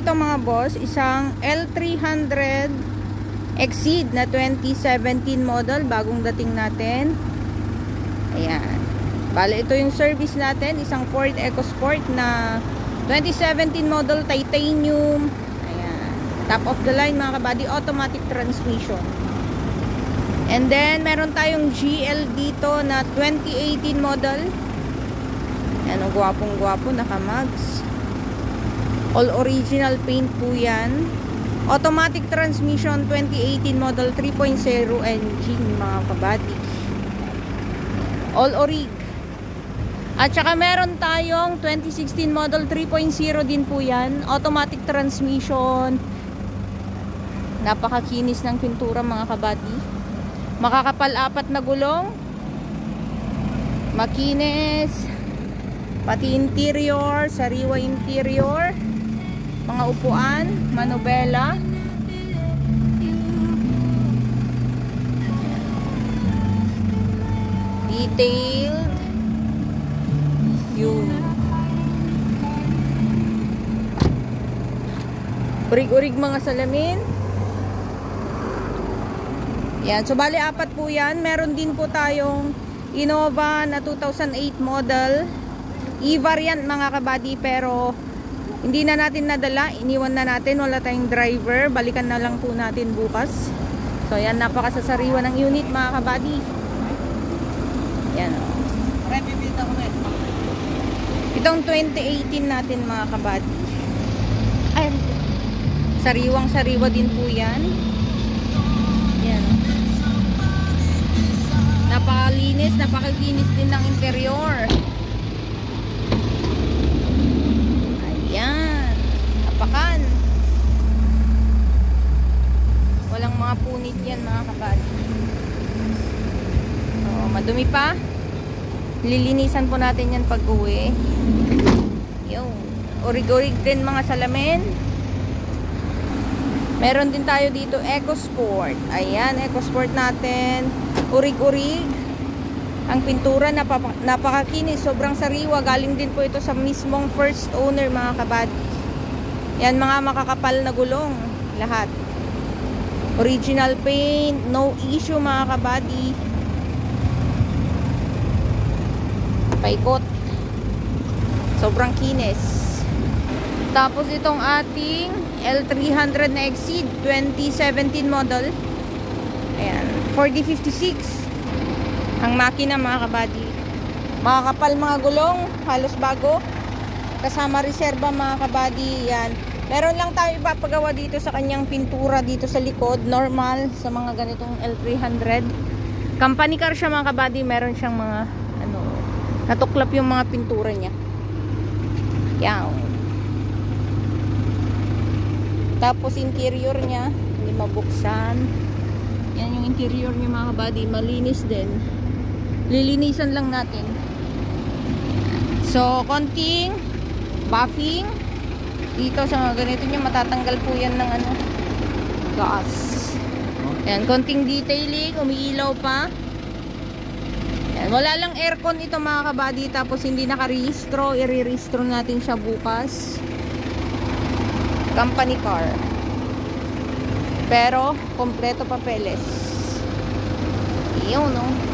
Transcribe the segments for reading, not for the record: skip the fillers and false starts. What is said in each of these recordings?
ito mga boss, isang L300 Exceed na 2017 model, bagong dating natin. Ayan. Bale, ito yung service natin, isang Ford EcoSport na 2017 model, titanium. Ayan. Top of the line mga kabady, automatic transmission. And then, meron tayong GL dito na 2018 model. Ayan, gwapong-gwapo, naka-mags. All original paint po yan. Automatic transmission 2018 model 3.0 engine mga kabady. All orig. At saka meron tayong 2016 model 3.0 din po yan. Automatic transmission. Napakakinis ng pintura mga kabady. Makakapal 4 na gulong. Makinis. Pati interior, sariwa interior. Mga upuan, manubela. Detailed. Yun. Urig-urig mga salamin. Yan. So, bali 4 po yan. Meron din po tayong Innova na 2008 model. E-variant mga kabady, pero hindi na natin nadala, iniwan na natin, wala tayong driver, balikan na lang po natin bukas. So yan, napakasasariwa ng unit mga kabady. Yan o. Itong 2018 natin mga kabady. Ayan, sariwang sariwa din po yan. Yan. Napakalinis, napakakinis din ng interior. Yan, apakan. Walang mga punit yan mga kabady. So, madumi pa. Lilinisan po natin yan pag uwi. Yung urig-urig din mga salamin. Meron din tayo dito EcoSport. Ayan, EcoSport natin. Urig-urig. Ang pintura napakakinis, sobrang sariwa. Galing din po ito sa mismong first owner mga kabady. Yan, mga makakapal na gulong lahat. Original paint, no issue mga kabady. Paikot. Sobrang kinis. Tapos itong ating L300 na Exceed 2017 model. Ayan, 4D56 ang makina mga kabady. Makakapal mga gulong, halos bago. Kasama reserba mga kabady. Yan. Meron lang tayo ipapagawa dito sa kanyang pintura dito sa likod. Normal sa mga ganitong L300. Company car siya mga kabady. Meron siyang mga natuklap yung mga pintura niya. Yan. Tapos interior niya, hindi mabuksan. Yan yung interior niya mga kabady. Malinis din. Lilinisan lang natin. So, konting buffing dito sa mga ganito niya, matatanggal po yan ng gas. Yan, konting detailing, umiilaw pa. Yan, wala lang aircon ito mga kabady, tapos hindi nakarehistro, i-rehistro natin siya bukas. Company car. Pero, kompleto papeles. Iyon, no?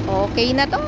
Okay na to.